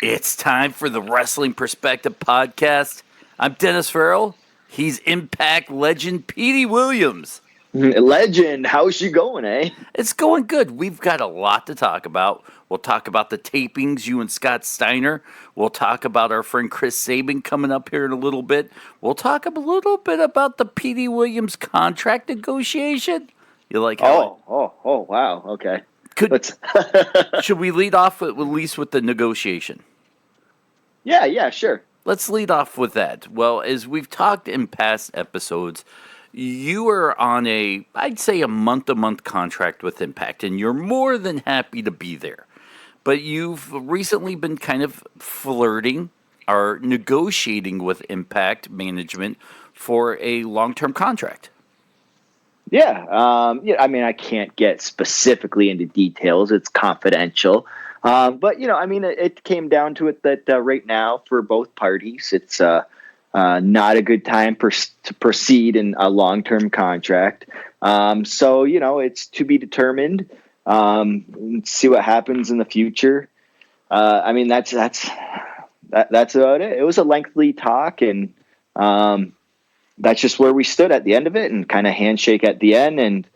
It's time for the Wrestling Perspective Podcast. I'm Dennis Farrell. He's Impact legend Petey Williams. Legend, how's she going, eh? It's going good. We've got a lot to talk about. We'll talk about the tapings, you and Scott Steiner. We'll talk about our friend Chris Sabin coming up here in a little bit. We'll talk a little bit about the Petey Williams contract negotiation. You like how wow, okay. Should we lead off at least with the negotiation? Yeah, sure. Let's lead off with that. Well, as we've talked in past episodes, you are on I'd say a month-to-month contract with Impact, and you're more than happy to be there. But you've recently been kind of flirting or negotiating with Impact management for a long-term contract. Yeah, I mean, I can't get specifically into details. It's confidential. But, it came down to it that right now for both parties, it's not a good time to proceed in a long-term contract. So, it's to be determined. See what happens in the future. That's about it. It was a lengthy talk, and that's just where we stood at the end of it, and kind of handshake at the end. And,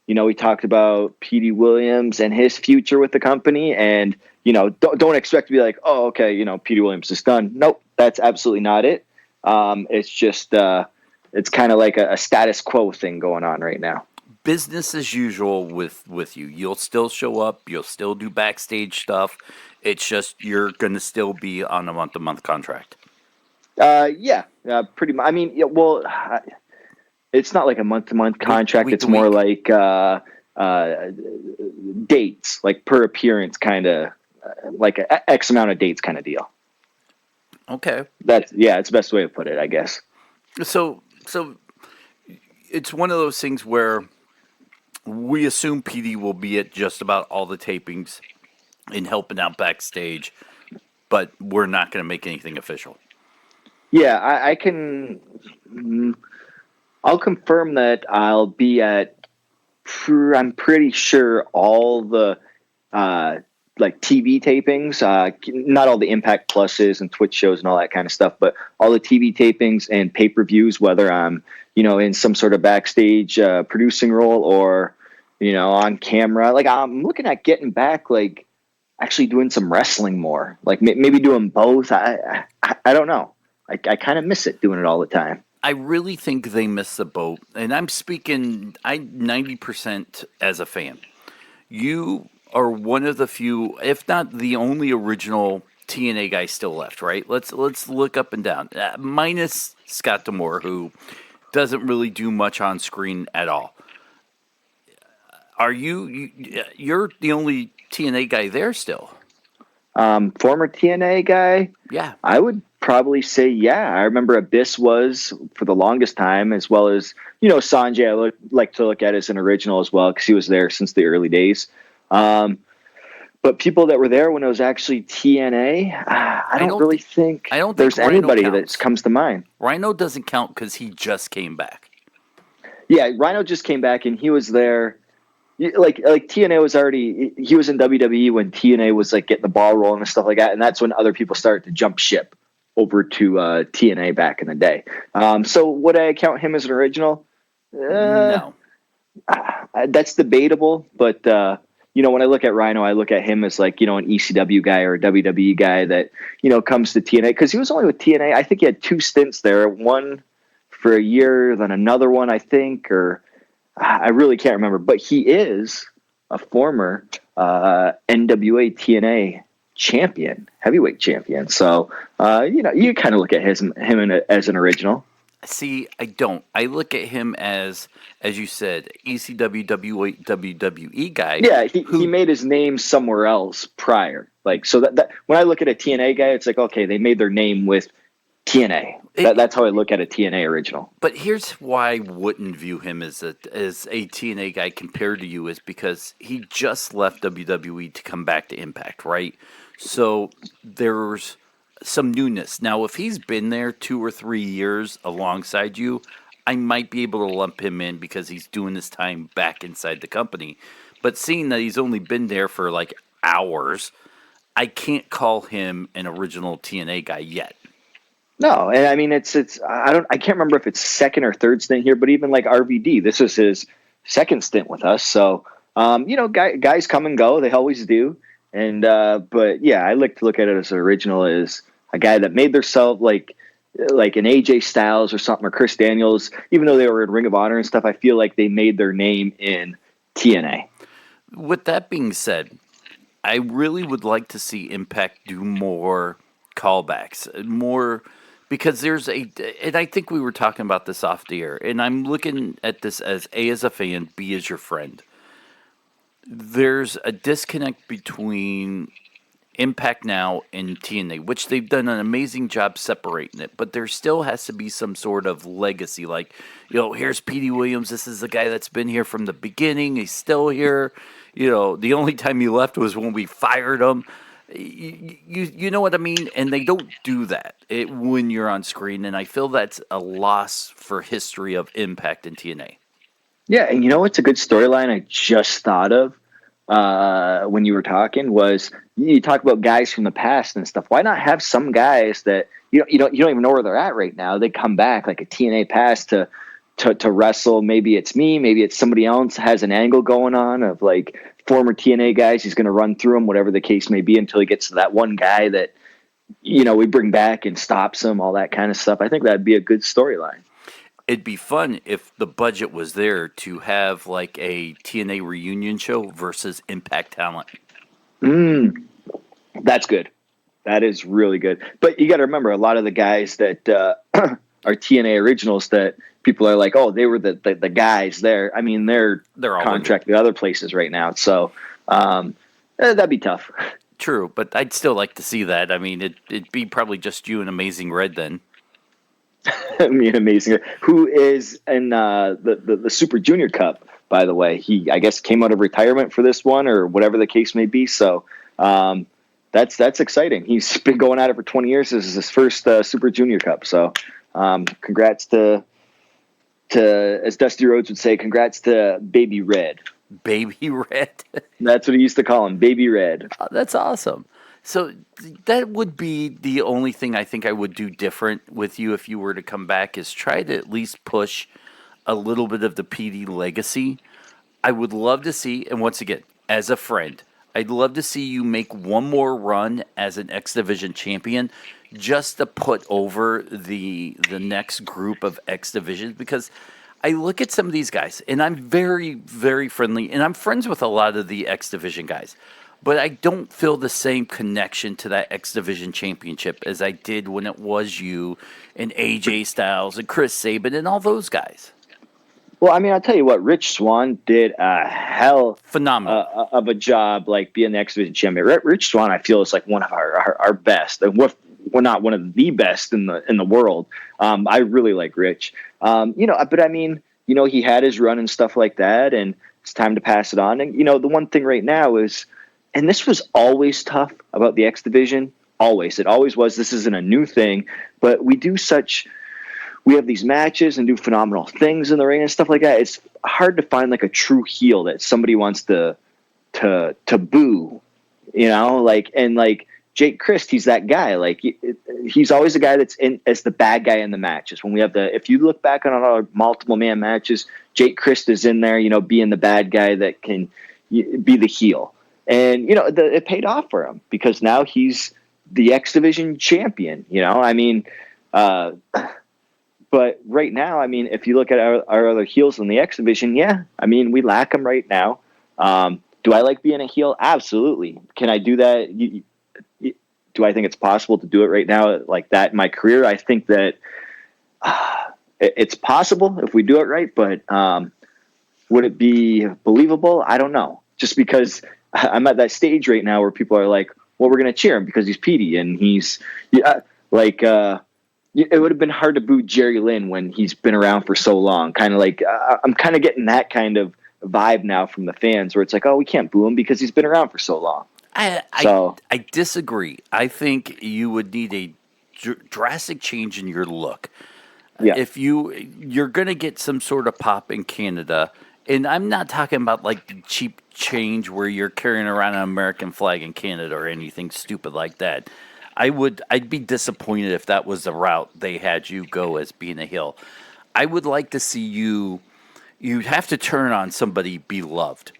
we talked about Petey Williams and his future with the company, and, don't expect to be like, oh, okay, Petey Williams is done. Nope, that's absolutely not it. It's just, it's kind of like a status quo thing going on right now. Business as usual with you. You'll still show up. You'll still do backstage stuff. It's just you're going to still be on a month-to-month contract. Pretty much. I mean, it's not like a month-to-month contract. Week it's more like dates, like per appearance, kind of like a X amount of dates kind of deal. Okay. It's the best way to put it, I guess. So it's one of those things where we assume PD will be at just about all the tapings and helping out backstage, but we're not going to make anything official. Yeah, I'll confirm that I'll be at, I'm pretty sure, all the TV tapings, not all the Impact Pluses and Twitch shows and all that kind of stuff, but all the TV tapings and pay-per-views, whether I'm, in some sort of backstage producing role or, on camera. Like, I'm looking at getting back, like, actually doing some wrestling more. Like, maybe doing both. I don't know. I kind of miss it, doing it all the time. I really think they miss the boat, and I'm speaking 90% as a fan. You are one of the few, if not the only original TNA guy still left, right? Let's look up and down. Minus Scott Steiner, who doesn't really do much on screen at all. Are you're the only TNA guy there still? Former TNA guy? Yeah. I would probably say, yeah. I remember Abyss was for the longest time, as well as, Sanjay, I like to look at as an original as well, because he was there since the early days. But people that were there when it was actually TNA, I don't really think there's anybody that comes to mind. Rhino doesn't count because he just came back. Yeah, Rhino just came back, and he was there. Like TNA was already, he was in WWE when TNA was like getting the ball rolling and stuff like that, and that's when other people started to jump ship over to TNA back in the day. So would I count him as an original? No. That's debatable, but when I look at Rhino, I look at him as like, an ECW guy or a WWE guy that, comes to TNA, because he was only with TNA. I think he had 2 stints there, one for a year, then another one, I think, or I really can't remember, but he is a former NWA TNA champion, heavyweight champion. So, you kind of look at him as an original. See, I don't. I look at him as you said, ECW, WWE guy. Yeah, he made his name somewhere else prior. Like, so that when I look at a TNA guy, it's like, okay, they made their name with TNA. That's how I look at a TNA original. But here's why I wouldn't view him as a TNA guy compared to you, is because he just left WWE to come back to Impact, right? So there's some newness. Now, if he's been there 2 or 3 years alongside you, I might be able to lump him in because he's doing his time back inside the company. But seeing that he's only been there for like hours, I can't call him an original TNA guy yet. No, and I mean I can't remember if it's second or third stint here, but even like RVD, this was his second stint with us. So guys come and go, they always do. And but yeah, I like to look at it as original as a guy that made themselves like an AJ Styles or something, or Chris Daniels. Even though they were in Ring of Honor and stuff, I feel like they made their name in TNA. With that being said, I really would like to see Impact do more callbacks, more because and I think we were talking about this off the air, and I'm looking at this as A, as a fan, B, as your friend. There's a disconnect between Impact Now and TNA, which they've done an amazing job separating it, but there still has to be some sort of legacy. Like, here's Petey Williams. This is the guy that's been here from the beginning. He's still here. The only time he left was when we fired him. You know what I mean? And they don't do that when you're on screen, and I feel that's a loss for history of Impact and TNA. Yeah, and what's a good storyline I just thought of when you were talking was you talk about guys from the past and stuff. Why not have some guys that you don't even know where they're at right now? They come back like a TNA past to wrestle. Maybe it's me, maybe it's somebody else has an angle going on of like former TNA guys. He's going to run through them, whatever the case may be, until he gets to that one guy that we bring back and stops him, all that kind of stuff. I think that'd be a good storyline. It'd be fun if the budget was there to have like a TNA reunion show versus Impact talent. That's good. That is really good. But you got to remember, a lot of the guys that are TNA originals that people are like, oh, they were the guys there. I mean, they're all contracted other places right now. So that'd be tough. True, but I'd still like to see that. I mean, it'd be probably just you and Amazing Red then. Me and Amazing Red, who is in the Super Junior Cup, by the way. He, I guess, came out of retirement for this one or whatever the case may be. So that's exciting. He's been going at it for 20 years. This is his first Super Junior Cup. So congrats to, as Dusty Rhodes would say, congrats to Baby Red. Baby Red? That's what he used to call him, Baby Red. Oh, that's awesome. So that would be the only thing I think I would do different with you if you were to come back, is try to at least push a little bit of the PD legacy. I would love to see, and once again, as a friend, I'd love to see you make one more run as an X Division champion, just to put over the next group of X Divisions, because I look at some of these guys, and I'm very, very friendly, and I'm friends with a lot of the X Division guys, but I don't feel the same connection to that X Division championship as I did when it was you and AJ Styles and Chris Sabin and all those guys. Well, I mean, I'll tell you what, Rich Swann did a hell phenomenal of a job, like being the X Division champion. Rich Swann, I feel, is like one of our best. And we're not one of the best in the world. I really like Rich. But I mean, he had his run and stuff like that, and it's time to pass it on. And the one thing right now is, and this was always tough about the X Division. Always, it always was. This isn't a new thing, but we have these matches and do phenomenal things in the ring and stuff like that. It's hard to find like a true heel that somebody wants to boo, like Jake Christ. He's that guy. Like he's always the guy that's in as the bad guy in the matches. When we have if you look back on our multiple man matches, Jake Christ is in there, being the bad guy that can be the heel. And, it paid off for him because now he's the X Division champion, I mean, but right now, I mean, if you look at our other heels in the X Division, yeah, I mean, we lack them right now. Do I like being a heel? Absolutely. Can I do that? Do I think it's possible to do it right now like that in my career? I think that it's possible if we do it right, but would it be believable? I don't know. Just because I'm at that stage right now where people are like, well, we're going to cheer him because he's Petey and he's it would have been hard to boo Jerry Lynn when he's been around for so long. Kind of like I'm kind of getting that kind of vibe now from the fans where it's like, oh, we can't boo him because he's been around for so long. I disagree. I think you would need a drastic change in your look. Yeah. If you're going to get some sort of pop in Canada And I'm not talking about like the cheap change where you're carrying around an American flag in Canada or anything stupid like that. I'd be disappointed if that was the route they had you go as being a heel. I would like to see you'd have to turn on somebody beloved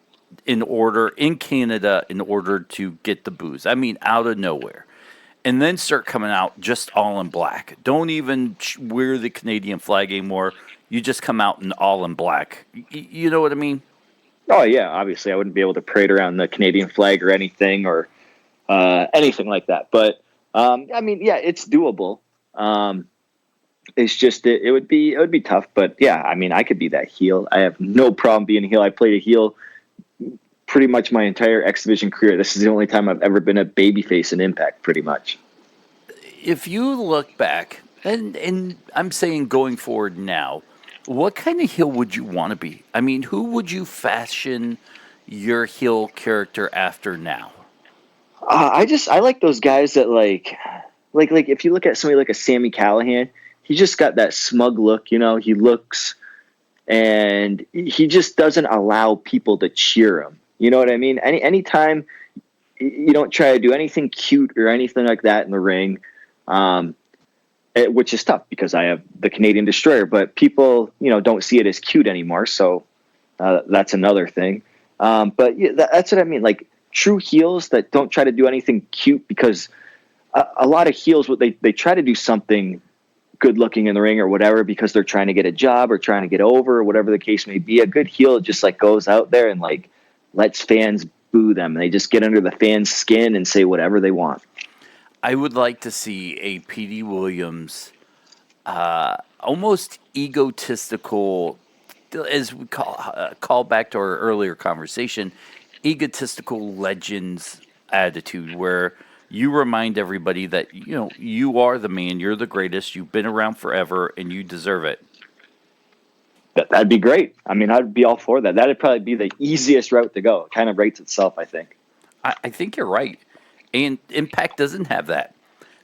in Canada in order to get the booze. I mean, out of nowhere. And then start coming out just all in black. Don't even wear the Canadian flag anymore. You just come out in all in black. You know what I mean? Oh yeah, obviously I wouldn't be able to parade around the Canadian flag or anything anything like that. But I mean, yeah, it's doable. It's just it would be tough. But yeah, I mean, I could be that heel. I have no problem being a heel. I played a heel pretty much my entire X Division career. This is the only time I've ever been a babyface in Impact, pretty much. If you look back, and I'm saying going forward now, what kind of heel would you want to be? I mean, who would you fashion your heel character after now? I like those guys that like if you look at somebody like a Sammy Callahan, he just got that smug look. He looks and he just doesn't allow people to cheer him. You know what I mean? Anytime you don't try to do anything cute or anything like that in the ring, which is tough because I have the Canadian Destroyer, but people, don't see it as cute anymore. So that's another thing. But yeah, that's what I mean. Like true heels that don't try to do anything cute, because a lot of heels, what they try to do something good looking in the ring or whatever, because they're trying to get a job or trying to get over or whatever the case may be. A good heel just like goes out there and like lets fans boo them. They just get under the fans' skin and say whatever they want. I would like to see a Petey Williams, almost egotistical, as we call back to our earlier conversation, egotistical legends attitude, where you remind everybody that you are the man, you're the greatest, you've been around forever, and you deserve it. That'd be great. I mean, I'd be all for that. That'd probably be the easiest route to go. It kind of rates itself, I think. I think you're right, and Impact doesn't have that.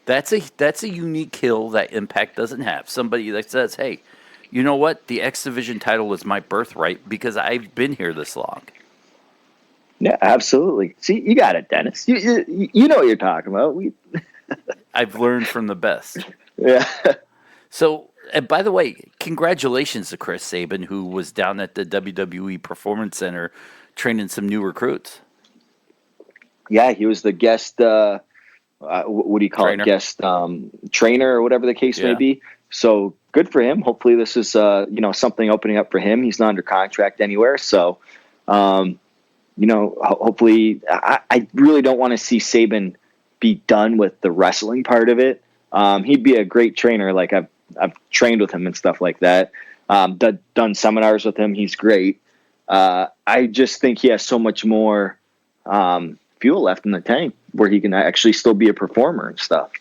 That's a unique hill that Impact doesn't have. Somebody that says, "Hey, you know what? The X Division title is my birthright because I've been here this long." Yeah, absolutely. See, you got it, Dennis. You know what you're talking about. I've learned from the best. Yeah. So, and by the way, congratulations to Chris Sabin, who was down at the WWE Performance Center training some new recruits. Yeah, he was the guest. What do you call Trainer. it? Guest trainer or whatever the case may be. So good for him. Hopefully, this is something opening up for him. He's not under contract anywhere, so hopefully, I really don't want to see Sabin be done with the wrestling part of it. He'd be a great trainer. Like I've trained with him and stuff like that. Done seminars with him. He's great. I just think he has so much more fuel left in the tank where he can actually still be a performer and stuff.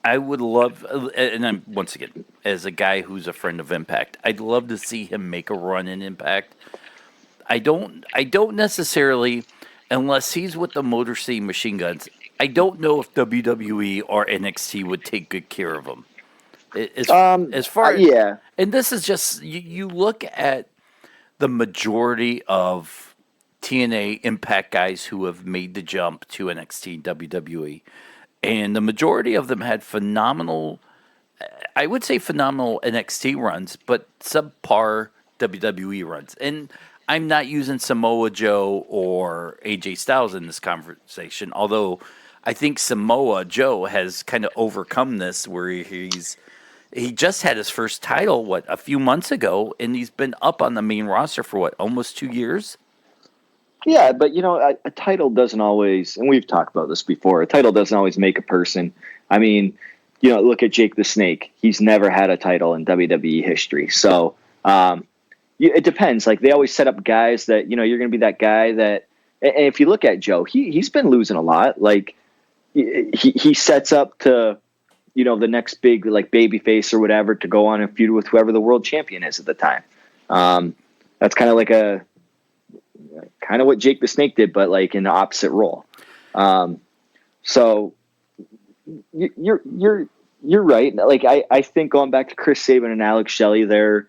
I would love, and I'm once again, as a guy who's a friend of Impact, I'd love to see him make a run in Impact. I don't necessarily, unless he's with the Motor City Machine Guns, I don't know if WWE or NXT would take good care of him. As far as, yeah. And this is just, you look at the majority of TNA Impact guys who have made the jump to NXT and WWE, and the majority of them had phenomenal, I would say phenomenal NXT runs, but subpar WWE runs. And I'm not using Samoa Joe or AJ Styles in this conversation, although I think Samoa Joe has kind of overcome this, where he just had his first title, a few months ago, and he's been up on the main roster for almost 2 years? Yeah, but a title doesn't always, and we've talked about this before, a title doesn't always make a person. I mean, look at Jake the Snake. He's never had a title in WWE history. So it depends. Like they always set up guys that, you're going to be that guy that, and if you look at Joe, he's been losing a lot. Like he sets up to, the next big like baby face or whatever to go on and feud with whoever the world champion is at the time. That's kind of like what Jake the Snake did, but like in the opposite role. So you're right. Like I think going back to Chris Sabin and Alex Shelley, they're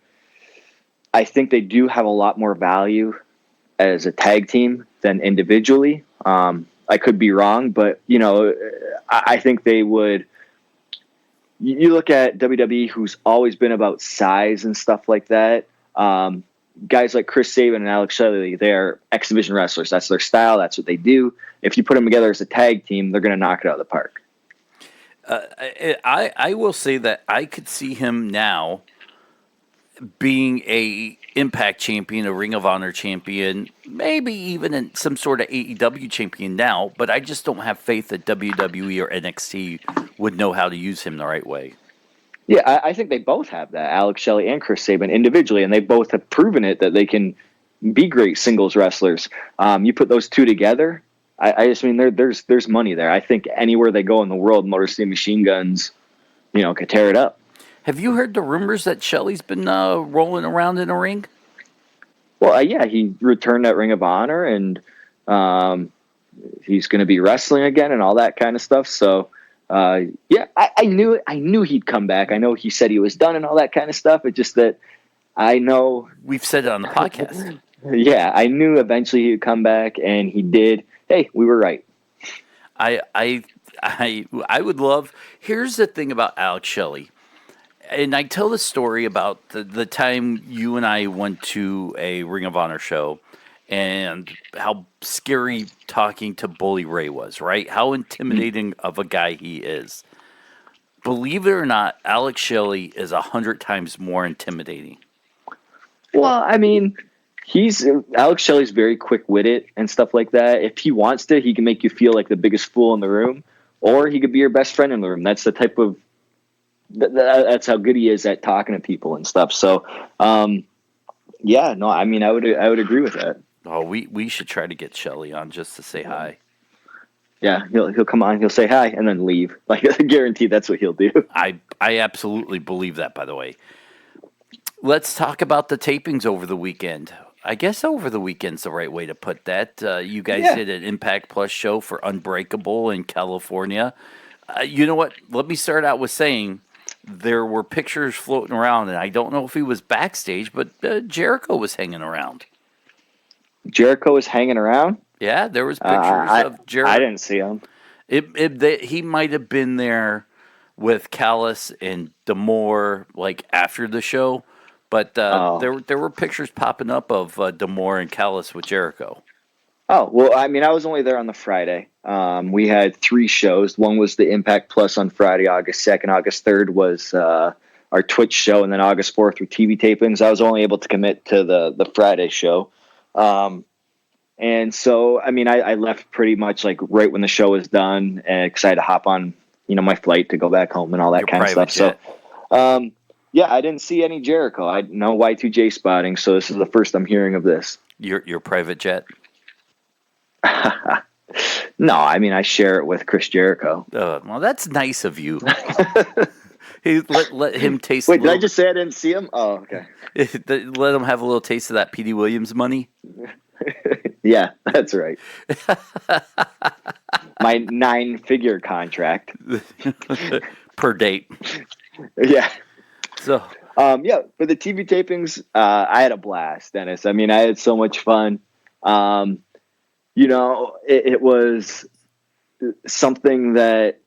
I think they do have a lot more value as a tag team than individually. I could be wrong, but I think they would. You look at WWE, who's always been about size and stuff like that. Guys like Chris Sabin and Alex Shelley, they're X Division wrestlers. That's their style. That's what they do. If you put them together as a tag team, they're going to knock it out of the park. I will say that I could see him now being a Impact champion, a Ring of Honor champion, maybe even in some sort of AEW champion now, but I just don't have faith that WWE or NXT would know how to use him the right way. Yeah, I think they both have that, Alex Shelley and Chris Sabin individually, and they both have proven it that they can be great singles wrestlers. You put those two together, I just mean there's money there. I think anywhere they go in the world, Motor City Machine Guns, could tear it up. Have you heard the rumors that Shelley's been rolling around in a ring? Well, yeah, he returned at Ring of Honor, and he's going to be wrestling again and all that kind of stuff. So, yeah, I knew he'd come back. I know he said he was done and all that kind of stuff. It's just that I know we've said it on the podcast. Yeah, I knew eventually he'd come back, and he did. Hey, we were right. I would love. Here's the thing about Alex Shelley. And I tell the story about the time you and I went to a Ring of Honor show and how scary talking to Bully Ray was, right? How intimidating of a guy he is. Believe it or not, Alex Shelley is 100 times more intimidating. Well, I mean, Alex Shelley's very quick-witted and stuff like that. If he wants to, he can make you feel like the biggest fool in the room, or he could be your best friend in the room. That's the type of that's how good he is at talking to people and stuff. So, yeah, no, I mean, I would agree with that. Oh, we should try to get Shelley on just to say hi. Yeah, he'll come on, he'll say hi, and then leave. Like, I guarantee that's what he'll do. I absolutely believe that, by the way. Let's talk about the tapings over the weekend. I guess over the weekend's the right way to put that. You guys did an Impact Plus show for Unbreakable in California. You know what? Let me start out with saying there were pictures floating around, and I don't know if he was backstage, but Jericho was hanging around. Jericho was hanging around? Yeah, there was pictures of Jericho. I didn't see him. He might have been there with Callis and D'Amore, like, after the show, but there were pictures popping up of D'Amore and Callis with Jericho. Oh, well, I mean, I was only there on the Friday. We had 3 shows. One was the Impact Plus on Friday, August 2nd. August 3rd was our Twitch show, and then August 4th were TV tapings. I was only able to commit to the Friday show. And so, I mean, I left pretty much like right when the show was done, because I had to hop on, my flight to go back home and all that kind of stuff. Jet. So, yeah, I didn't see any Jericho. I no Y2J spotting, so this is the first I'm hearing of this. Your private jet? No, I mean, I share it with Chris Jericho. Well, that's nice of you. Hey, let him taste. Wait, did I just say I didn't see him? Oh, okay. Let him have a little taste of that Petey Williams money. Yeah, that's right. My 9-figure contract per date. Yeah. So, yeah, for the TV tapings, I had a blast, Dennis. I mean, I had so much fun. It was something that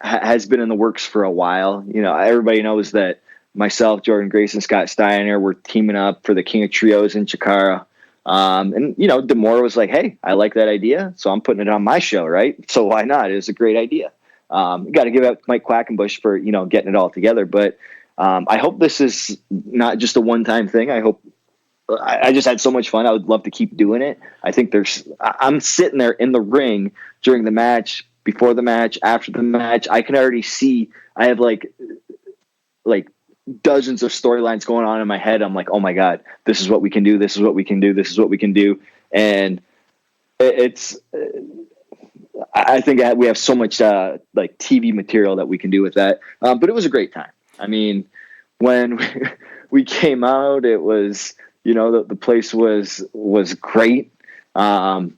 has been in the works for a while. Everybody knows that myself, Jordan Grace, and Scott Steiner were teaming up for the King of Trios in Chikara. And D'Amore was like, hey, I like that idea, so I'm putting it on my show, right? So why not? It was a great idea. Got to give up Mike Quackenbush for, getting it all together. But I hope this is not just a one-time thing. I just had so much fun. I would love to keep doing it. I think I'm sitting there in the ring during the match, before the match, after the match. I can already see, I have like dozens of storylines going on in my head. I'm like, oh my God, this is what we can do. This is what we can do. This is what we can do. And I think we have so much like TV material that we can do with that. But it was a great time. I mean, when we came out, it was, the place was great. Scott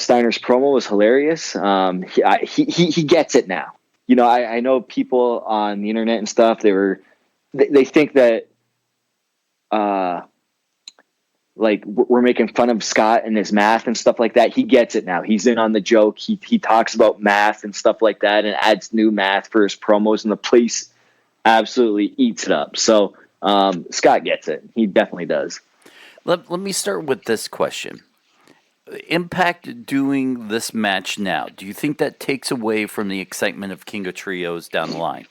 Steiner's promo was hilarious. He gets it now. I know people on the internet and stuff, they think that like we're making fun of Scott and his math and stuff like that. He gets it now. He's in on the joke. He talks about math and stuff like that and adds new math for his promos, and the place absolutely eats it up. So Scott gets it. He definitely does. Let me start with this question. Impact doing this match now, do you think that takes away from the excitement of King of Trios down the line?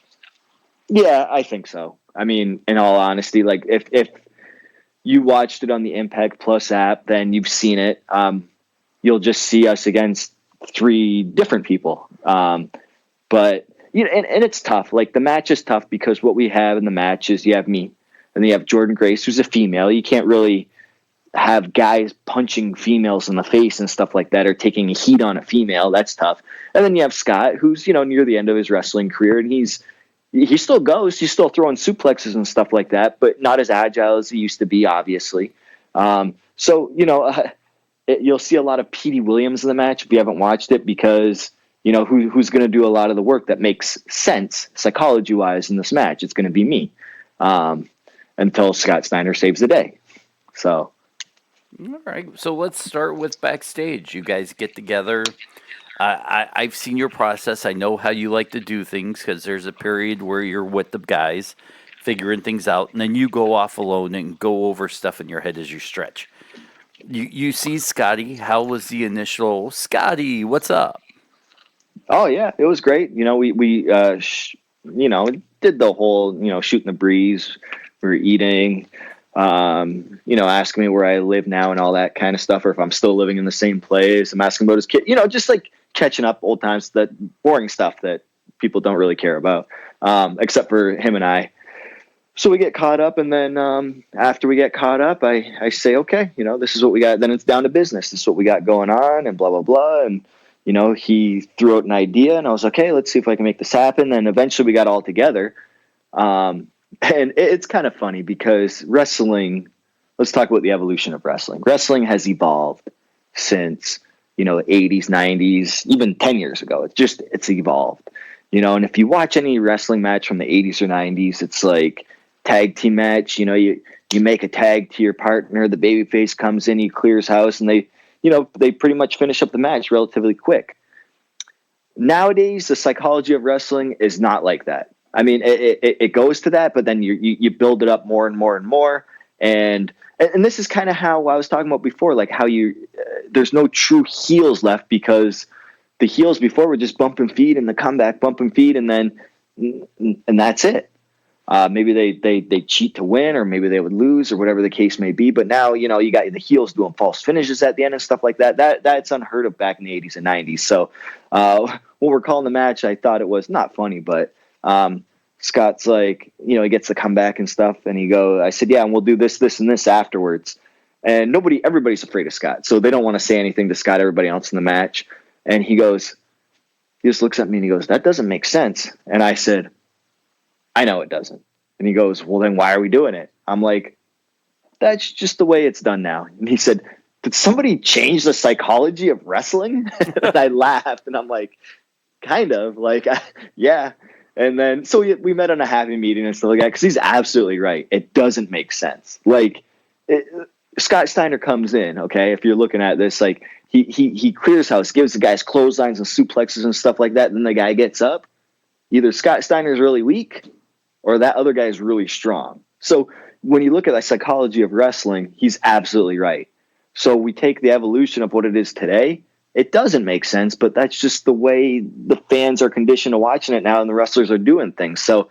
Yeah, I think so. I mean, in all honesty, like if you watched it on the Impact Plus app, then you've seen it. You'll just see us against three different people. But you know, and it's tough. Like the match is tough because what we have in the match is you have me, and then you have Jordan Grace, who's a female. You can't really have guys punching females in the face and stuff like that, or taking a heat on a female. That's tough. And then you have Scott, who's near the end of his wrestling career, and he still goes. He's still throwing suplexes and stuff like that, but not as agile as he used to be, obviously. So you'll see a lot of Petey Williams in the match if you haven't watched it, because who's going to do a lot of the work that makes sense psychology wise in this match. It's going to be me, until Scott Steiner saves the day. So. All right, so let's start with backstage. You guys get together. I've seen your process. I know how you like to do things, because there's a period where you're with the guys figuring things out, and then you go off alone and go over stuff in your head as you stretch. You see Scotty. How was the initial, Scotty, what's up? Oh, yeah, it was great. We did the whole, shooting the breeze. We were eating. Asking me where I live now and all that kind of stuff, or if I'm still living in the same place. I'm asking about his kid, just like catching up old times, that boring stuff that people don't really care about, except for him and I. So we get caught up, and then after we get caught up, I say, okay, this is what we got. Then it's down to business. This is what we got going on, and blah, blah, blah. And, he threw out an idea, and I was like, okay, let's see if I can make this happen. And eventually we got all together. And it's kind of funny because wrestling, let's talk about the evolution of wrestling. Wrestling has evolved since, the 80s, 90s, even 10 years ago. It's evolved, and if you watch any wrestling match from the 80s or 90s, it's like tag team match. You make a tag to your partner, the babyface comes in, he clears house, and they pretty much finish up the match relatively quick. Nowadays, the psychology of wrestling is not like that. I mean, it goes to that, but then you build it up more and more and more. And this is kind of how I was talking about before, like how there's no true heels left, because the heels before were just bump and feed, and the comeback bump and feed, and that's it. Maybe they cheat to win, or maybe they would lose, or whatever the case may be. But now, you got the heels doing false finishes at the end and stuff like that. That's unheard of back in the 80s and 90s. So when we're calling the match, I thought it was not funny, but Scott's like, he gets the comeback and stuff, and I said, yeah, and we'll do this, this, and this afterwards. And everybody's afraid of Scott, so they don't want to say anything to Scott, everybody else in the match. And he just looks at me and he goes, that doesn't make sense. And I said, I know it doesn't. And he goes, well, then why are we doing it? I'm like, that's just the way it's done now. And he said, did somebody change the psychology of wrestling? And I laughed, and I'm like, kind of, like, yeah. And then, so we met on a happy meeting and stuff like that, because he's absolutely right. It doesn't make sense. Like, Scott Steiner comes in, okay, if you're looking at this, like, he clears house, gives the guys clotheslines and suplexes and stuff like that, and then the guy gets up. Either Scott Steiner's really weak, or that other guy's really strong. So when you look at the psychology of wrestling, he's absolutely right. So we take the evolution of what it is today. It doesn't make sense, but that's just the way the fans are conditioned to watching it now, and the wrestlers are doing things. So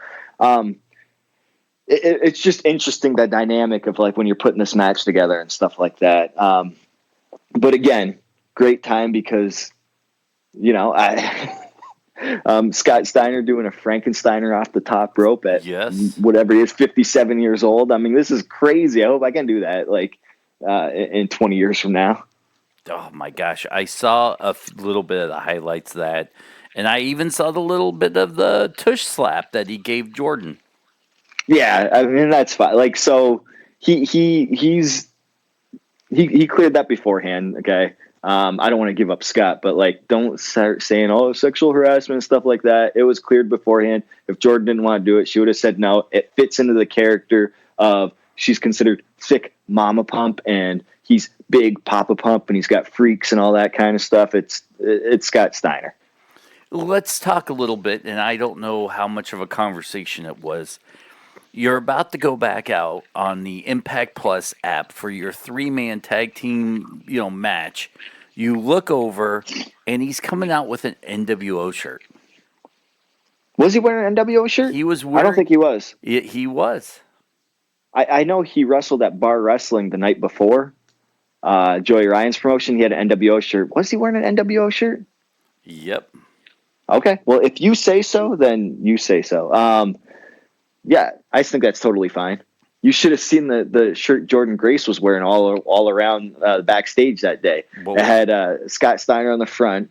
it's just interesting, that dynamic of like when you're putting this match together and stuff like that. But again, great time, because Scott Steiner doing a Frankensteiner off the top rope at whatever he is, 57 years old. I mean, this is crazy. I hope I can do that like in 20 years from now. Oh my gosh, I saw a little bit of the highlights of that, and I even saw the little bit of the tush slap that he gave Jordan. Yeah, I mean, that's fine. Like, so he cleared that beforehand. Okay. I don't want to give up Scott, but like, don't start saying, oh, sexual harassment and stuff like that. It was cleared beforehand. If Jordan didn't want to do it, she would have said no. It fits into the character of she's considered thick mama pump, and he's big papa pump, and he's got freaks and all that kind of stuff. It's Scott Steiner. Let's talk a little bit, and I don't know how much of a conversation it was. You're about to go back out on the Impact Plus app for your 3-man tag team, match. You look over, and he's coming out with an NWO shirt. Was he wearing an NWO shirt? He was wearing. I don't think he was. He was. I know he wrestled at Bar Wrestling the night before. Joey Ryan's promotion. He had an NWO shirt. Was he wearing an NWO shirt? Yep. Okay. Well, if you say so, then you say so. Yeah, I think that's totally fine. You should have seen the shirt Jordan Grace was wearing all around backstage that day. Whoa. It had Scott Steiner on the front,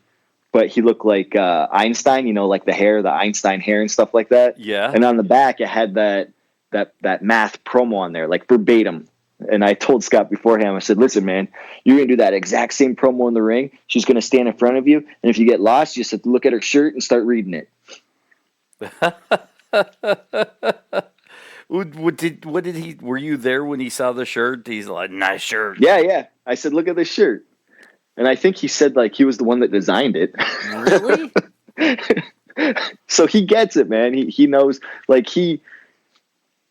but he looked like Einstein, like the hair, the Einstein hair and stuff like that. Yeah. And on the back, it had that math promo on there, like verbatim. And I told Scott beforehand, I said, listen, man, you're going to do that exact same promo in the ring. She's going to stand in front of you. And if you get lost, you just have to look at her shirt and start reading it. What did he? Were you there when he saw the shirt? He's like, nice shirt. Yeah. I said, look at this shirt. And I think he said like he was the one that designed it. Really? So he gets it, man. He knows, like he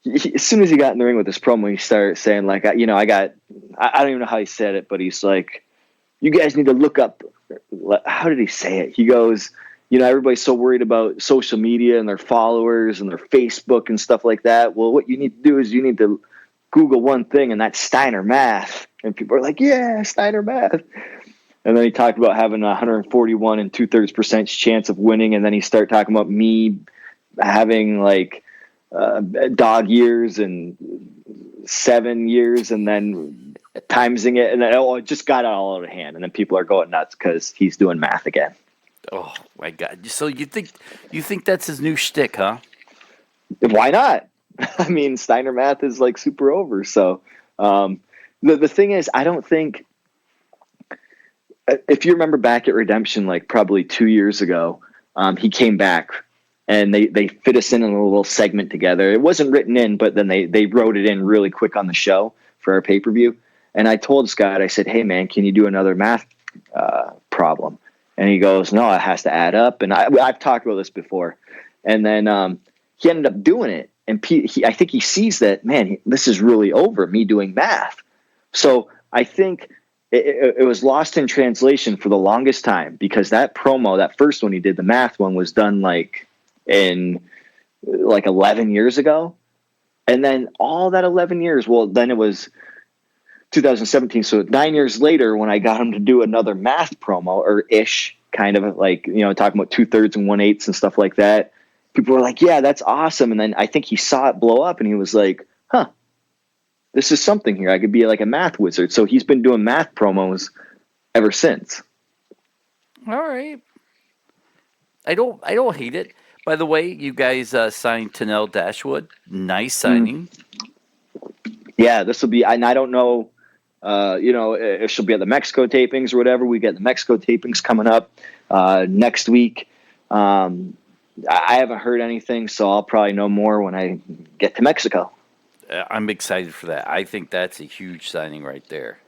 as soon as he got in the ring with this promo, he started saying like, I don't even know how he said it, but he's like, you guys need to look up. How did he say it? He goes, everybody's so worried about social media and their followers and their Facebook and stuff like that. Well, what you need to do is you need to Google one thing, and that's Steiner math. And people are like, yeah, Steiner math. And then he talked about having 141 and 2/3% chance of winning. And then he started talking about me having like dog years and 7 years, and then timesing it. And then it just got all out of hand. And then people are going nuts because he's doing math again. Oh my God! So you think that's his new shtick, huh? Why not? I mean, Steiner math is like super over. So the thing is, I don't think, if you remember back at Redemption, like probably 2 years ago, he came back and they fit us in a little segment together. It wasn't written in, but then they wrote it in really quick on the show for our pay-per-view. And I told Scott, I said, hey man, can you do another math problem? And he goes, no, it has to add up. And I've talked about this before. And then he ended up doing it. And I think he sees that, man, this is really over, me doing math. So I think it was lost in translation for the longest time, because that promo, that first one he did, the math one, was done like in like 11 years ago. And then all that 11 years, well, then it was 2017. So 9 years later, when I got him to do another math promo, or ish, kind of like, talking about 2/3 and 1/8 and stuff like that, people were like, yeah, that's awesome. And then I think he saw it blow up and he was like, huh, this is something here. I could be like a math wizard. So he's been doing math promos ever since. All right. I don't hate it. By the way, you guys signed Tanel Dashwood. Nice signing. Yeah, this will be, and I don't know, if she'll be at the Mexico tapings or whatever. We get the Mexico tapings coming up next week. I haven't heard anything, so I'll probably know more when I get to Mexico. I'm excited for that. I think that's a huge signing right there.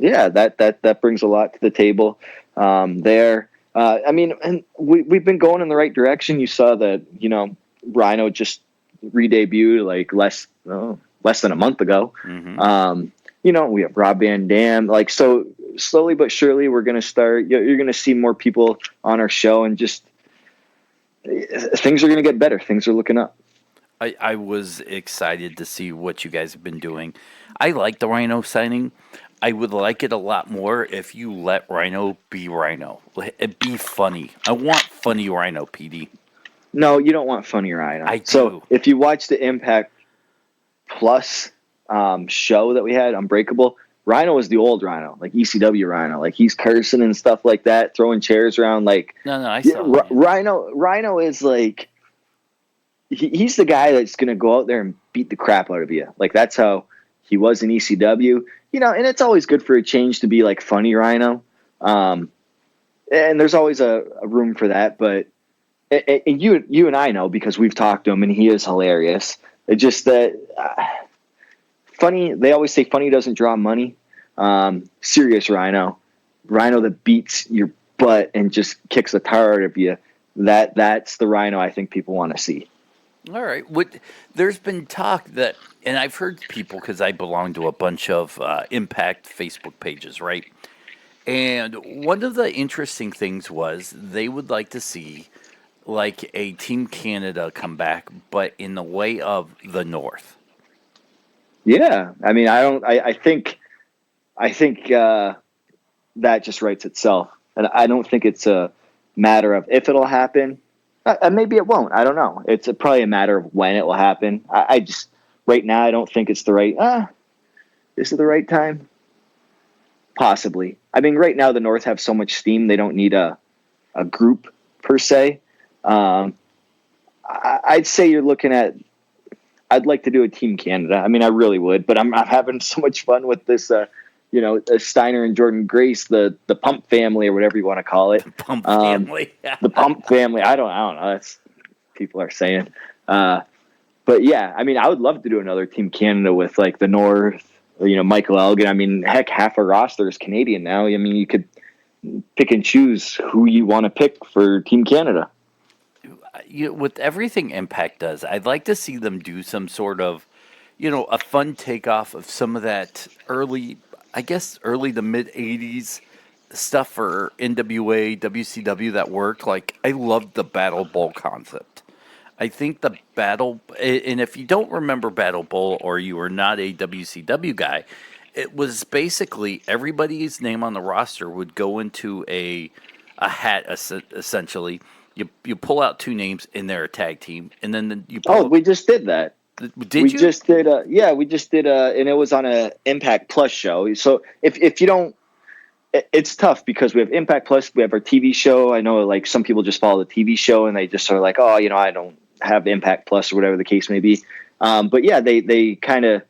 Yeah, that brings a lot to the table there. I mean, and we've been going in the right direction. You saw that, Rhino just re-debuted like less than a month ago. Mm-hmm. We have Rob Van Dam. Like, so slowly but surely we're going to start, you're going to see more people on our show, and just things are going to get better. Things are looking up. I was excited to see what you guys have been doing. I like the Rhino signing. I would like it a lot more if you let Rhino be Rhino. It be funny. I want funny Rhino, Petey. No, you don't want funny Rhino. I do. So if you watch the Impact Plus show that we had, Unbreakable, Rhino is the old Rhino, like ECW Rhino. Like, he's cursing and stuff like that, throwing chairs around. Like, no, I saw Rhino is like, he's the guy that's going to go out there and beat the crap out of you. Like, that's how he was in ECW, and it's always good for a change to be like funny Rhino. And there's always a room for that, but and you and I know, because we've talked to him and he is hilarious. It's just that funny. They always say funny doesn't draw money. Serious Rhino that beats your butt and just kicks the tar out of you. That's the Rhino I think people want to see. All right. There's been talk that, and I've heard people, because I belong to a bunch of Impact Facebook pages, right? And one of the interesting things was they would like to see like a Team Canada come back, but in the way of the North. Yeah, I mean, I think that just writes itself, and I don't think it's a matter of if it'll happen. Maybe it won't. I don't know. It's probably a matter of when it will happen. I just right now I don't think it's the right. This is the right time. Possibly. I mean, right now the North have so much steam; they don't need a group per se. I'd say you're looking at. I'd like to do a Team Canada. I mean, I really would, but I'm having so much fun with this. Steiner and Jordan Grace, the Pump family or whatever you want to call it. Pump family. The Pump family. I don't know. That's people are saying. But yeah, I mean, I would love to do another Team Canada with like the North. Michael Elgin. I mean, heck, half our roster is Canadian now. I mean, you could pick and choose who you want to pick for Team Canada. With everything Impact does, I'd like to see them do some sort of, a fun takeoff of some of that early to mid 80s stuff for NWA, WCW that worked. Like, I loved the Battle Bowl concept. I think the Battle, and if you don't remember Battle Bowl or you are not a WCW guy, it was basically everybody's name on the roster would go into a hat, essentially. You pull out two names in their tag team, and then you pull we just did that. Did you? Just did we just did and it was on a Impact Plus show. So if you don't, it's tough because we have Impact Plus, we have our TV show. I know like some people just follow the TV show and they just are like, I don't have Impact Plus or whatever the case may be. But yeah, they kind of,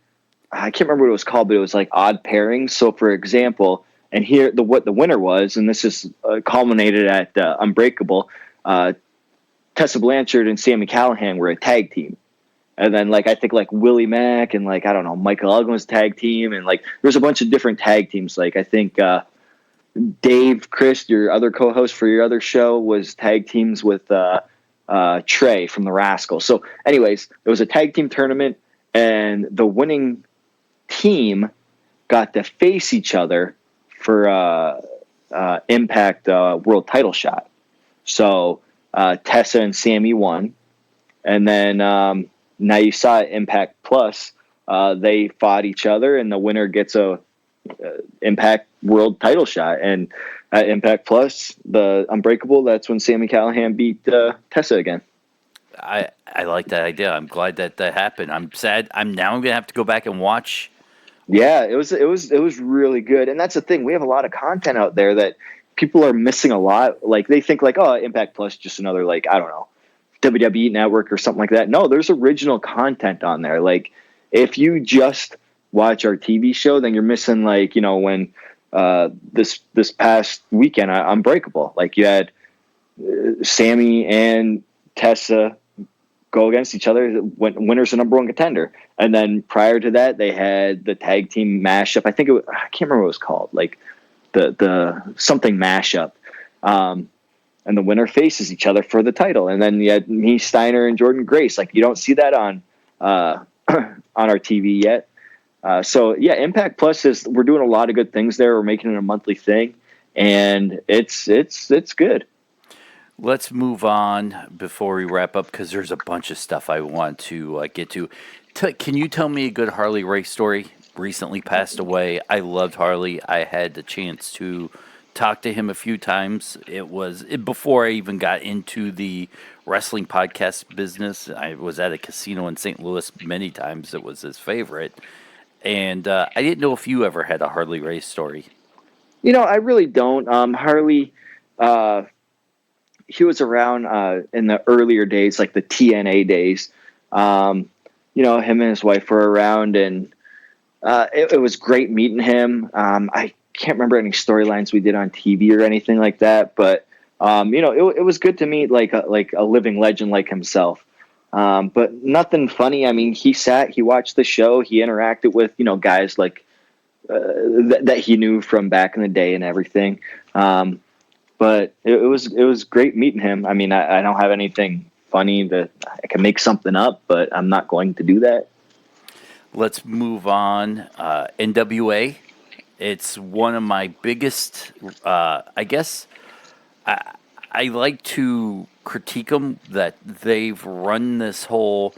I can't remember what it was called, but it was like odd pairings. So for example, and here what the winner was, and this is culminated at Unbreakable. Tessa Blanchard and Sami Callihan were a tag team. And then, I think, Willie Mack and, I don't know, Michael Elgin was tag team. And, there's a bunch of different tag teams. I think Dave, Chris, your other co-host for your other show, was tag teams with Trey from the Rascals. So, anyways, it was a tag team tournament, and the winning team got to face each other for Impact World Title shot. So, Tessa and Sammy won. And then now you saw at Impact Plus, they fought each other, and the winner gets a Impact World Title shot. And at Impact Plus, the Unbreakable, that's when Sami Callihan beat Tessa again. I like that idea. I'm glad that happened. I'm sad. I'm gonna have to go back and watch. Yeah, it was really good, and that's the thing. We have a lot of content out there that people are missing a lot. They think Impact Plus just another I don't know, WWE Network or something like that. No, there's original content on there. If you just watch our TV show, then you're missing when this past weekend Unbreakable. You had Sammy and Tessa go against each other. Winner's the number one contender. And then prior to that, they had the tag team mashup. I can't remember what it was called. The something mashup. And the winner faces each other for the title. And then you had me, Steiner, and Jordan Grace. You don't see that on our TV yet. So yeah, Impact Plus we're doing a lot of good things there. We're making it a monthly thing, and it's good. Let's move on before we wrap up, because there's a bunch of stuff I want to get to. Can you tell me a good Harley Race story? Recently passed away. I loved Harley. I had the chance to talk to him a few times. It was before I even got into the wrestling podcast business. I was at a casino in St. Louis many times. It was his favorite. And I didn't know if you ever had a Harley Race story. I really don't. Harley, he was around in the earlier days, the TNA days. Him and his wife were around, and it was great meeting him. I can't remember any storylines we did on TV or anything like that, but it was good to meet a living legend like himself. But nothing funny. I mean, he watched the show, he interacted with, guys like that he knew from back in the day and everything. But it was great meeting him. I mean, I don't have anything funny that I can make something up, but I'm not going to do that. Let's move on. NWA. It's one of my biggest. I guess I like to critique them that they've run this whole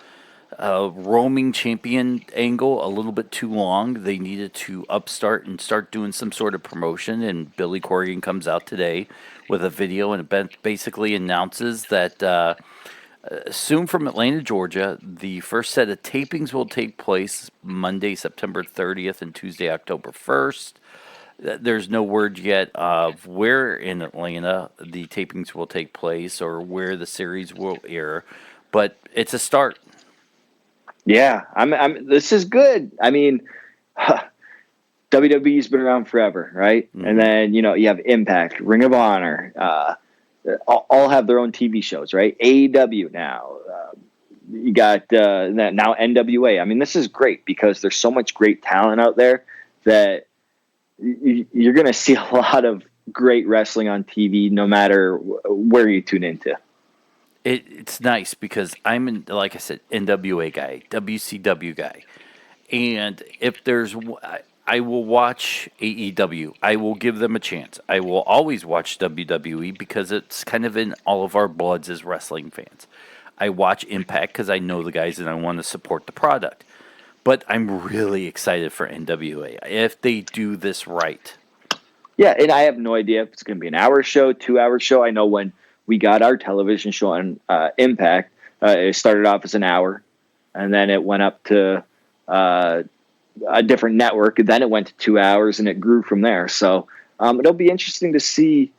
roaming champion angle a little bit too long. They needed to upstart and start doing some sort of promotion. And Billy Corgan comes out today with a video and it basically announces that soon from Atlanta, Georgia, the first set of tapings will take place Monday, September 30th and Tuesday, October 1st. There's no word yet of where in Atlanta the tapings will take place or where the series will air, but it's a start. Yeah, this is good. I mean, WWE's been around forever, right? Mm-hmm. And then, you have Impact, Ring of Honor, all have their own TV shows, right? AEW now. You got now NWA. I mean, this is great because there's so much great talent out there that you're going to see a lot of great wrestling on TV, no matter where you tune into. It's nice because I'm, like I said, NWA guy, WCW guy. And if I will watch AEW. I will give them a chance. I will always watch WWE because it's kind of in all of our bloods as wrestling fans. I watch Impact because I know the guys and I want to support the product. But I'm really excited for NWA if they do this right. Yeah, and I have no idea if it's going to be an hour show, 2-hour show. I know when we got our television show on Impact, it started off as an hour, and then it went up to a different network. And then it went to 2 hours, and it grew from there. So it'll be interesting to see.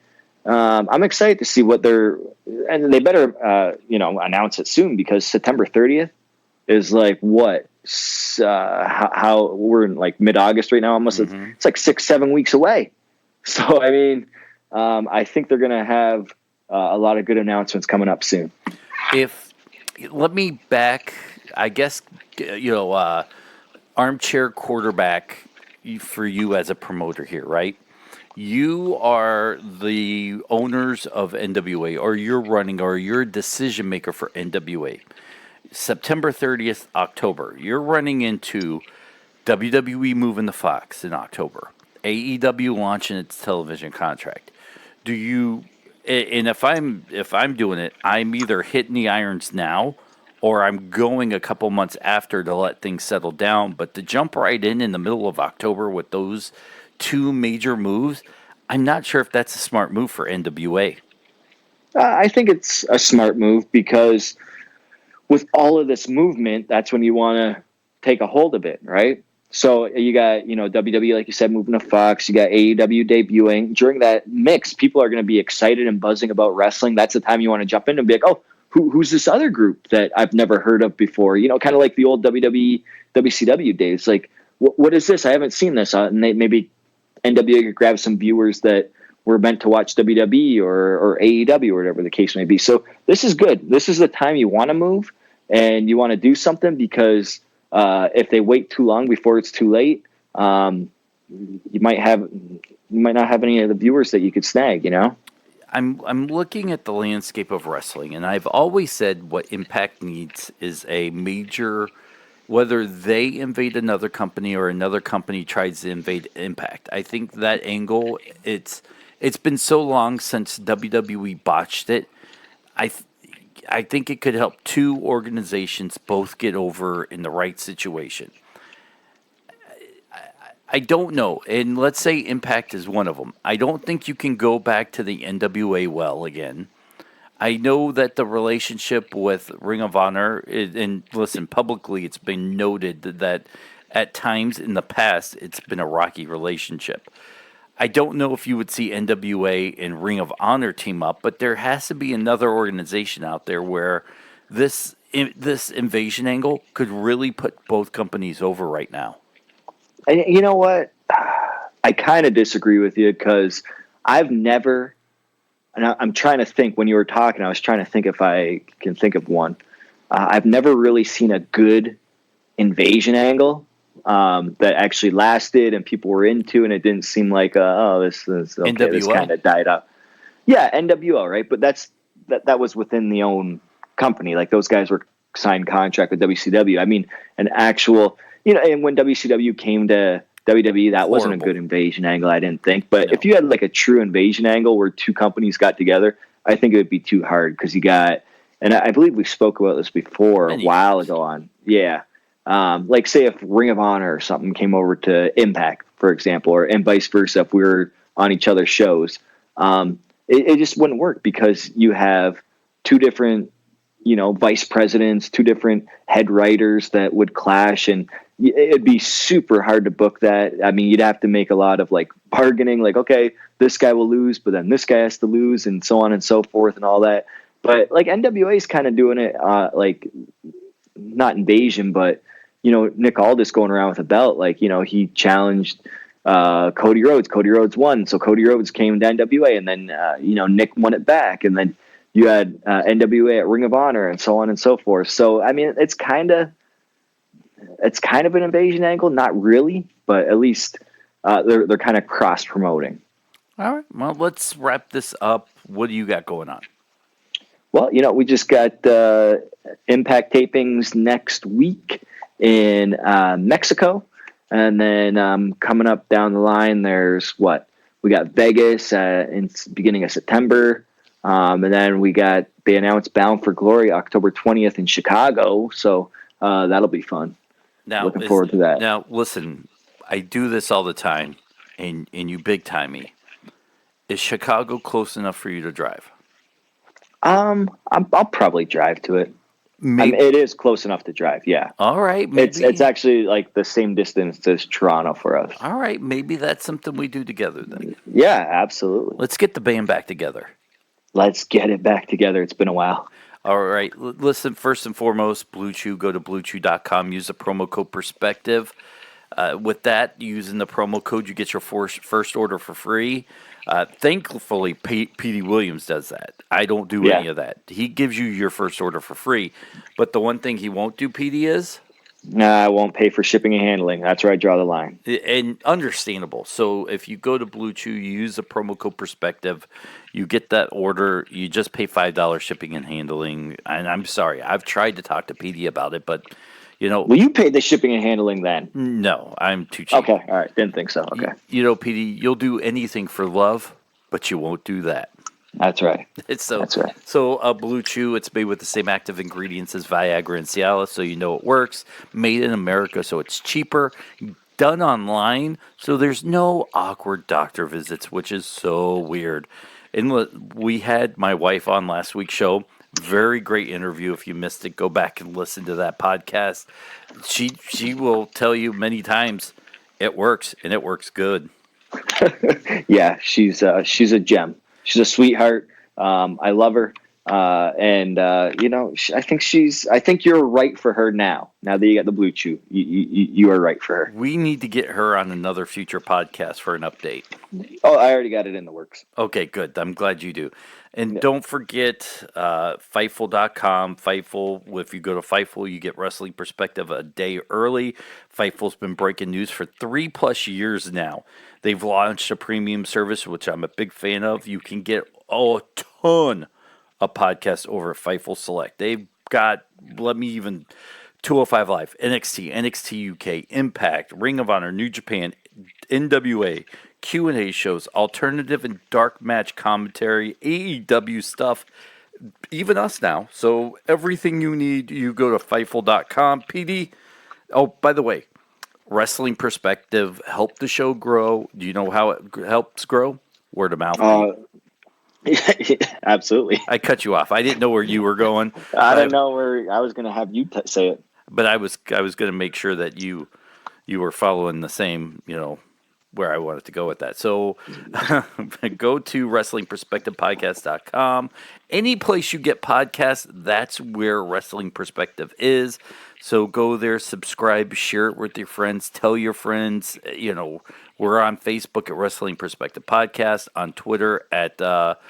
I'm excited to see what and they better announce it soon because September 30th is like what. How we're in like mid-August right now, almost. Mm-hmm. It's like 6-7 weeks away. So I mean, I think they're going to have a lot of good announcements coming up soon. Let me back, I guess, armchair quarterback for you as a promoter here, right? You are the owners of NWA, or you're a decision maker for NWA. September 30th, October. You're running into WWE moving to Fox in October. AEW launching its television contract. And if I'm doing it, I'm either hitting the irons now or I'm going a couple months after to let things settle down. But to jump right in the middle of October with those two major moves, I'm not sure if that's a smart move for NWA. I think it's a smart move because with all of this movement, that's when you want to take a hold of it, right? So you got, WWE, like you said, moving to Fox. You got AEW debuting. During that mix, people are going to be excited and buzzing about wrestling. That's the time you want to jump in and be like, oh, who's this other group that I've never heard of before? Kind of like the old WWE, WCW days. Like, what is this? I haven't seen this. And maybe NWA could grab some viewers that were meant to watch WWE or AEW or whatever the case may be. So this is good. This is the time you want to move and you want to do something because if they wait too long before it's too late, you might not have any of the viewers that you could snag, I'm looking at the landscape of wrestling, and I've always said what Impact needs is a major, whether they invade another company or another company tries to invade Impact. I think that angle, it's been so long since WWE botched it. I think it could help two organizations both get over in the right situation. I don't know. And let's say Impact is one of them. I don't think you can go back to the NWA well again. I know that the relationship with Ring of Honor, and listen, publicly it's been noted that at times in the past it's been a rocky relationship. I don't know if you would see NWA and Ring of Honor team up, but there has to be another organization out there where this invasion angle could really put both companies over right now. And you know what? I kind of disagree with you because I've never, and I'm trying to think when you were talking, I was trying to think if I can think of one. I've never really seen a good invasion angle that actually lasted and people were into, and it didn't seem like, this is okay. This NWA. kind of died out. Yeah, NWO, right? But that was within the own company. Like those guys were signed contract with WCW. I mean, an actual, and when WCW came to WWE, that wasn't a good invasion angle, I didn't think. But if you had like a true invasion angle where two companies got together, I think it would be too hard because you got, and I believe we spoke about this before a while ago on, like say if Ring of Honor or something came over to Impact, for example, and vice versa, if we were on each other's shows, it just wouldn't work because you have two different, vice presidents, two different head writers that would clash, and it'd be super hard to book that. I mean, you'd have to make a lot of like bargaining, like, okay, this guy will lose, but then this guy has to lose, and so on and so forth and all that. But like NWA is kind of doing it, like not invasion, but Nick Aldis going around with a belt, like, he challenged Cody Rhodes. Cody Rhodes won, so Cody Rhodes came to NWA, and then Nick won it back, and then you had NWA at Ring of Honor, and so on and so forth. So I mean, it's kind of an invasion angle, not really, but at least they're kind of cross promoting. All right, well, let's wrap this up. What do you got going on? Well, we just got Impact tapings next week in Mexico. And then coming up down the line, we got Vegas in beginning of September. And then they announced Bound for Glory October 20th in Chicago. So that'll be fun. Now, looking forward to that. Now, listen, I do this all the time, and you big time me. Is Chicago close enough for you to drive? I'll probably drive to it. Maybe. It is close enough to drive, yeah. All right. Maybe. It's actually like the same distance as Toronto for us. All right. Maybe that's something we do together then. Yeah, absolutely. Let's get the band back together. Let's get it back together. It's been a while. All right. Listen, first and foremost, Blue Chew, go to bluechew.com. Use the promo code Perspective. With that, using the promo code, you get your first order for free. Thankfully, Petey Williams does that. I don't do any of that. He gives you your first order for free. But the one thing he won't do, Petey, is? I won't pay for shipping and handling. That's where I draw the line. And understandable. So if you go to Blue Chew, you use the promo code Perspective, you get that order, you just pay $5 shipping and handling. And I'm sorry, I've tried to talk to Petey about it, but... Well, you paid the shipping and handling then. No, I'm too cheap. Okay, all right. Didn't think so. Okay. Petey, you'll do anything for love, but you won't do that. That's right. That's right. So Blue Chew, it's made with the same active ingredients as Viagra and Cialis, so you know it works. Made in America, so it's cheaper. Done online, so there's no awkward doctor visits, which is so weird. And we had my wife on last week's show. Very great interview. If you missed it, go back and listen to that podcast. She will tell you many times it works, and it works good. Yeah, she's a gem. She's a sweetheart. I love her. I think you're right for her now. Now that you got the Blue Chew, you are right for her. We need to get her on another future podcast for an update. Oh, I already got it in the works. Okay, good. I'm glad you do. And don't forget Fightful.com. Fightful, if you go to Fightful, you get Wrestling Perspective a day early. Fightful's been breaking news for 3+ years now. They've launched a premium service, which I'm a big fan of. You can get a ton of podcasts over at Fightful Select. They've got, 205 Live, NXT, NXT UK, Impact, Ring of Honor, New Japan, NWA, Q&A shows, alternative and dark match commentary, AEW stuff, even us now. So everything you need, you go to Fightful.com. PD, oh, by the way, Wrestling Perspective helped the show grow. Do you know how it helps grow? Word of mouth. Absolutely. I cut you off. I didn't know where you were going. I didn't know where I was going to have you say it. But I was going to make sure that you were following the same, where I wanted to go with that. So go to WrestlingPerspectivePodcast.com. Any place you get podcasts, that's where Wrestling Perspective is. So go there, subscribe, share it with your friends, tell your friends. We're on Facebook at Wrestling Perspective Podcast, on Twitter at, WP_pod?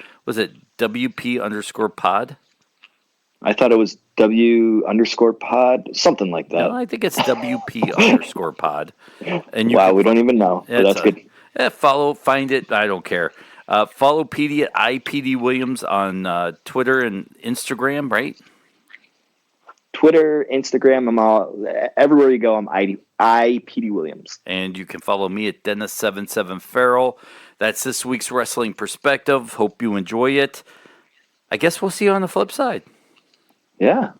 I thought it was W_pod, something like that. No, I think it's WP_pod. And you Wow, can we don't even know. But that's good. follow, find it. I don't care. Follow Petey at IPD on Twitter and Instagram, right? Twitter, Instagram, I'm all everywhere you go. I'm I.P.D. Williams. And you can follow me at Dennis77 Farrell. That's this week's Wrestling Perspective. Hope you enjoy it. I guess we'll see you on the flip side. Yeah.